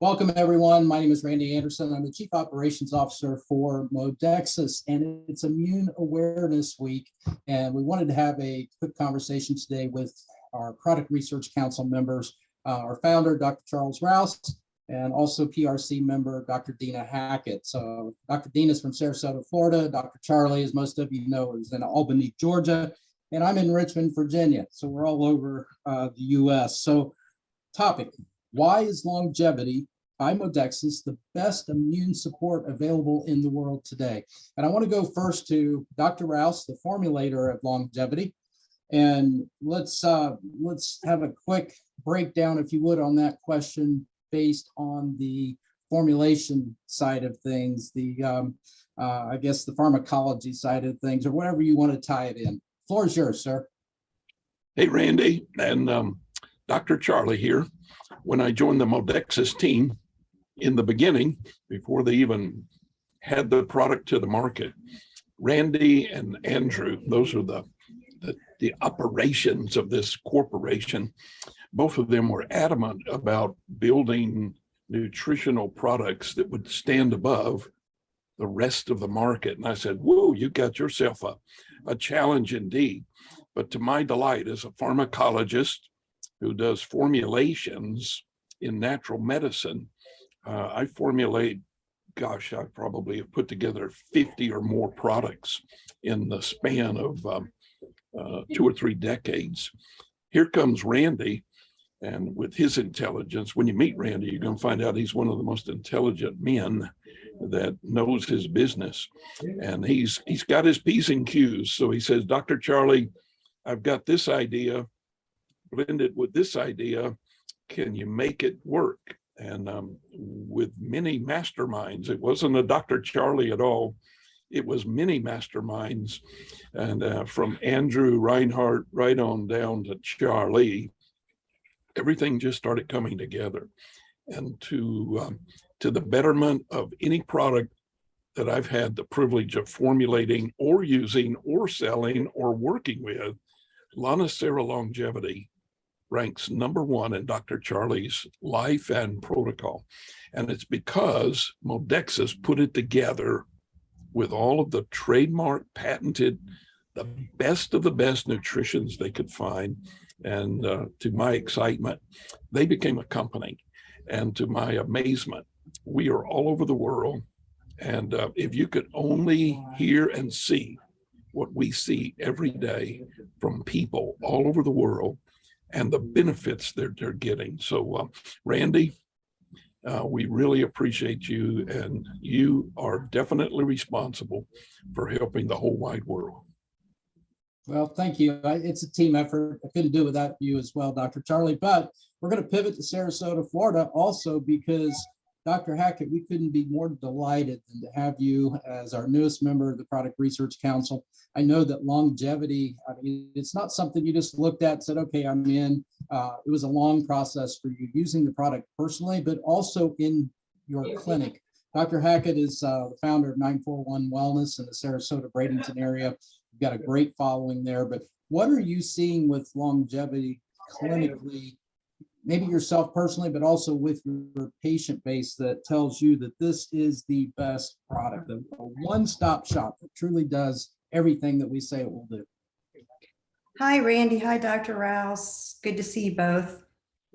Welcome, everyone. My name is Randy Anderson. I'm the Chief Operations Officer for Modexus, and it's Immune Awareness Week. And we wanted to have a quick conversation today with our Product Research Council members, our founder, Dr. Charles Rouse, and also PRC member, Dr. Dina Hackett. So Dr. Dina is from Sarasota, Florida. Dr. Charlie, as most of you know, is in Albany, Georgia, and I'm in Richmond, Virginia. So we're all over the US. So topic: why is longevity by Modexus the best immune support available in the world today? And I want to go first to Dr. Rouse, the formulator of longevity. And let's have a quick breakdown, if you would, on that question based on the formulation side of things, I guess the pharmacology side of things, or whatever you want to tie it in. Floor is yours, sir. Hey, Randy, and Dr. Charlie here. When I joined the Modexus team in the beginning, before they even had the product to the market, Randy and Andrew, those are the operations of this corporation, both of them were adamant about building nutritional products that would stand above the rest of the market. And I said, whoa, you got yourself a challenge indeed. But to my delight, as a pharmacologist who does formulations in natural medicine, I formulate, gosh, I probably have put together 50 or more products in the span of 2 or 3 decades. Here comes Randy, and with his intelligence, when you meet Randy, you're going to find out he's one of the most intelligent men that knows his business. And he's got his P's and Q's. So he says, Dr. Charlie, I've got this idea, blended with this idea. Can you make it work? And with many masterminds, it wasn't a Dr. Charlie at all. It was many masterminds. And from Andrew Reinhardt right on down to Charlie, everything just started coming together. And to the betterment of any product that I've had the privilege of formulating or using or selling or working with, Lanacera Longevity ranks #1 in Dr. Charlie's life and protocol. And it's because Modexus put it together with all of the trademark, patented, the best of the best nutritions they could find. And to my excitement, they became a company. And to my amazement, we are all over the world. And if you could only hear and see what we see every day from people all over the world and the benefits that they're getting. So Randy, we really appreciate you, and you are definitely responsible for helping the whole wide world. Well, thank you. It's a team effort. I couldn't do it without you as well, Dr. Charlie. But we're going to pivot to Sarasota, Florida, also because Dr. Hackett, we couldn't be more delighted than to have you as our newest member of the Product Research Council. I know that longevity, I mean, it's not something you just looked at and said, okay, I'm in. It was a long process for you using the product personally, but also in your clinic. Dr. Hackett is the founder of 941 Wellness in the Sarasota, Bradenton area. You've got a great following there, but what are you seeing with longevity clinically, maybe yourself personally, but also with your patient base that tells you that this is the best product, a one-stop shop that truly does everything that we say it will do? Hi, Randy. Hi, Dr. Rouse. Good to see you both.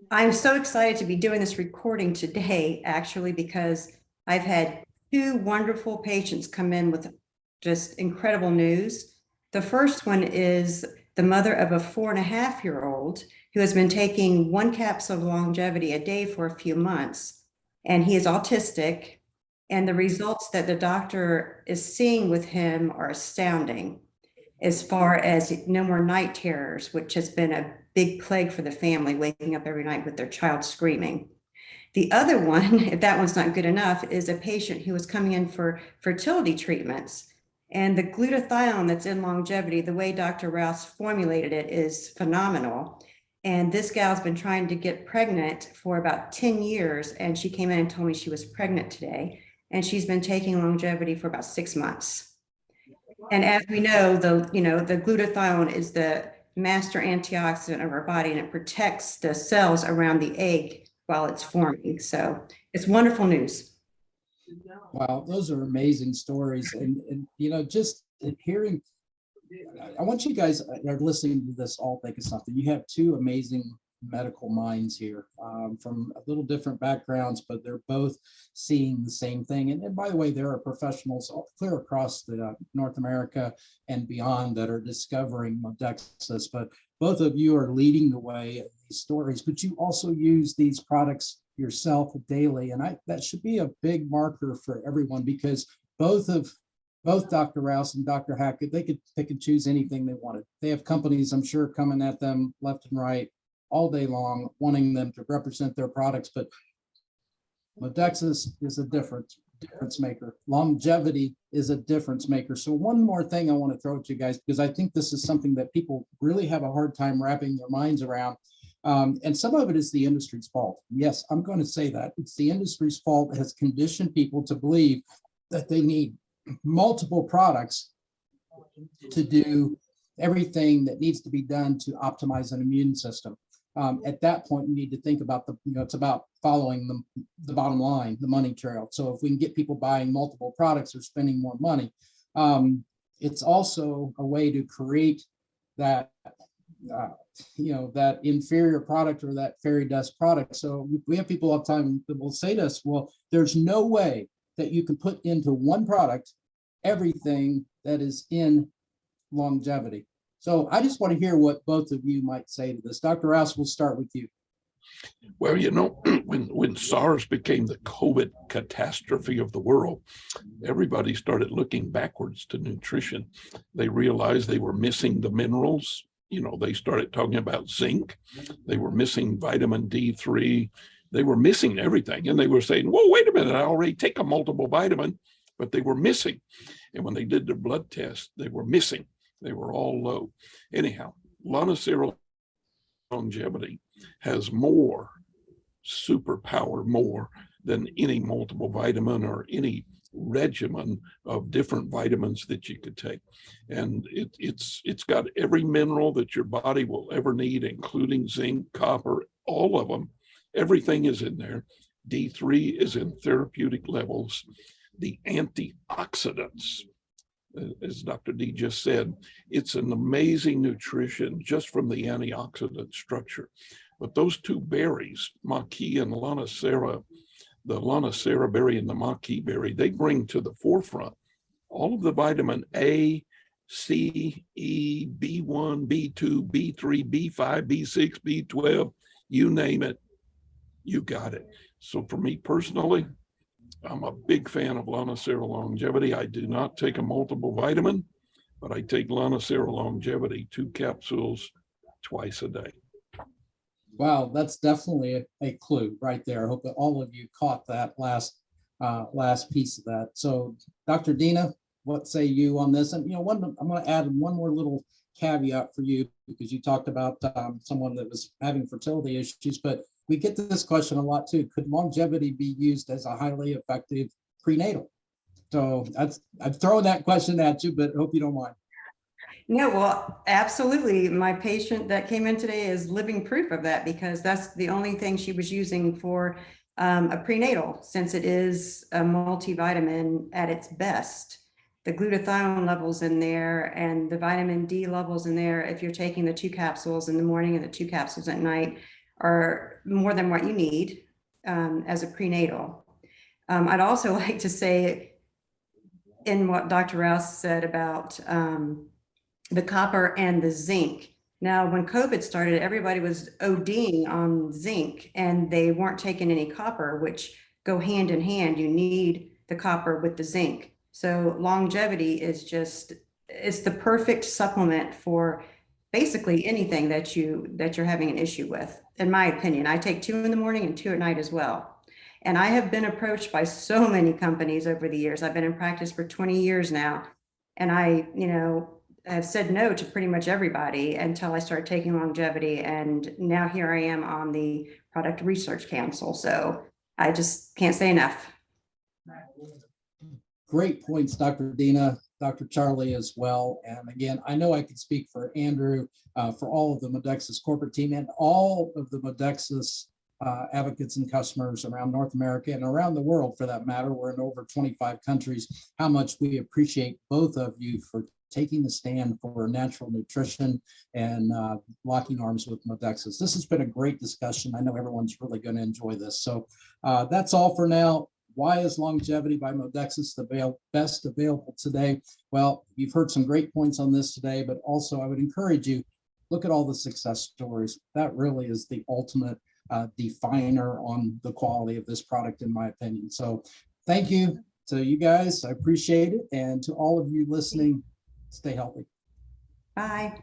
I'm so excited to be doing this recording today, actually, because I've had 2 wonderful patients come in with just incredible news. The first one is the mother of a 4.5-year-old who has been taking 1 capsule of longevity a day for a few months, and he is autistic, and the results that the doctor is seeing with him are astounding, as far as no more night terrors, which has been a big plague for the family, waking up every night with their child screaming. The other one, if that one's not good enough, is a patient who was coming in for fertility treatments. And the glutathione that's in longevity, the way Dr. Rouse formulated it, is phenomenal. And this gal's been trying to get pregnant for about 10 years. And she came in and told me she was pregnant today. And she's been taking longevity for about 6 months. And as we know, the glutathione is the master antioxidant of our body, and it protects the cells around the egg while it's forming. So It's wonderful news. Wow, those are amazing stories. And you know, just hearing, I want you guys that are listening to this all think of something. You have two amazing medical minds here from a little different backgrounds, but they're both seeing the same thing. And by the way, there are professionals clear across the North America and beyond that are discovering Modexus, but both of you are leading the way in these stories, but you also use these products yourself daily. And that should be a big marker for everyone, because both Dr. Rouse and Dr. Hackett, they could choose anything they wanted. They have companies, I'm sure, coming at them left and right all day long, wanting them to represent their products. But Modexus is a difference maker. Longevity is a difference maker. So one more thing I want to throw at you guys, because I think this is something that people really have a hard time wrapping their minds around. And some of it is the industry's fault. Yes, I'm going to say that. It's the industry's fault that has conditioned people to believe that they need multiple products to do everything that needs to be done to optimize an immune system. At that point, you need to think about it's about following the bottom line, the money trail. So if we can get people buying multiple products or spending more money, it's also a way to create that, that inferior product or that fairy dust product. So we have people all the time that will say to us, well, there's no way that you can put into one product everything that is in longevity. So I just want to hear what both of you might say to this. Dr. Rouse, we'll start with you. Well, when SARS became the COVID catastrophe of the world, everybody started looking backwards to nutrition. They realized they were missing the minerals. They started talking about zinc. They were missing vitamin D3. They were missing everything. And they were saying, well, wait a minute, I already take a multiple vitamin, but they were missing. And when they did their blood test, they were missing. They were all low. Anyhow, Longevity has more superpower, more than any multiple vitamin or any regimen of different vitamins that you could take. And it's got every mineral that your body will ever need, including zinc, copper, all of them. Everything is in there. D3 is in therapeutic levels. The antioxidants, as Dr. D just said, it's an amazing nutrition just from the antioxidant structure. But those two berries, maquis and lonicera, the lonicera berry and the maquis berry, they bring to the forefront all of the vitamin A, C, E, B1, B2, B3, B5, B6, B12, you name it, you got it. So for me personally, I'm a big fan of Lonicera Longevity. I do not take a multiple vitamin, but I take Lonicera Longevity 2 capsules twice a day. Wow, that's definitely a clue right there. I hope that all of you caught that last piece of that. So Dr. Dina, what say you on this? And I'm going to add one more little caveat for you, because you talked about someone that was having fertility issues, but we get this question a lot too. Could longevity be used as a highly effective prenatal? So I'm throwing that question at you, but hope you don't mind. No, well, absolutely. My patient that came in today is living proof of that, because that's the only thing she was using for a prenatal, since it is a multivitamin at its best. The glutathione levels in there and the vitamin D levels in there, if you're taking the 2 capsules in the morning and the 2 capsules at night, are more than what you need as a prenatal. I'd also like to say, in what Dr. Rouse said about the copper and the zinc. Now, when COVID started, everybody was ODing on zinc and they weren't taking any copper, which go hand in hand. You need the copper with the zinc. So longevity is it's the perfect supplement for basically anything that you're having an issue with. In my opinion, I take 2 in the morning and 2 at night as well. And I have been approached by so many companies over the years. I've been in practice for 20 years now. And I've said no to pretty much everybody until I started taking longevity. And now here I am on the product research council. So I just can't say enough. Great points, Dr. Dina, Dr. Charlie as well. And again, I know I can speak for Andrew, for all of the Modexus corporate team and all of the Modexus advocates and customers around North America and around the world for that matter. We're in over 25 countries, how much we appreciate both of you for taking the stand for natural nutrition and locking arms with Modexus. This has been a great discussion. I know everyone's really going to enjoy this. So that's all for now. Why is longevity by Modexus the best available today? Well, you've heard some great points on this today, but also I would encourage you, look at all the success stories. That really is the ultimate definer on the quality of this product, in my opinion. So thank you to you guys. I appreciate it. And to all of you listening, stay healthy. Bye.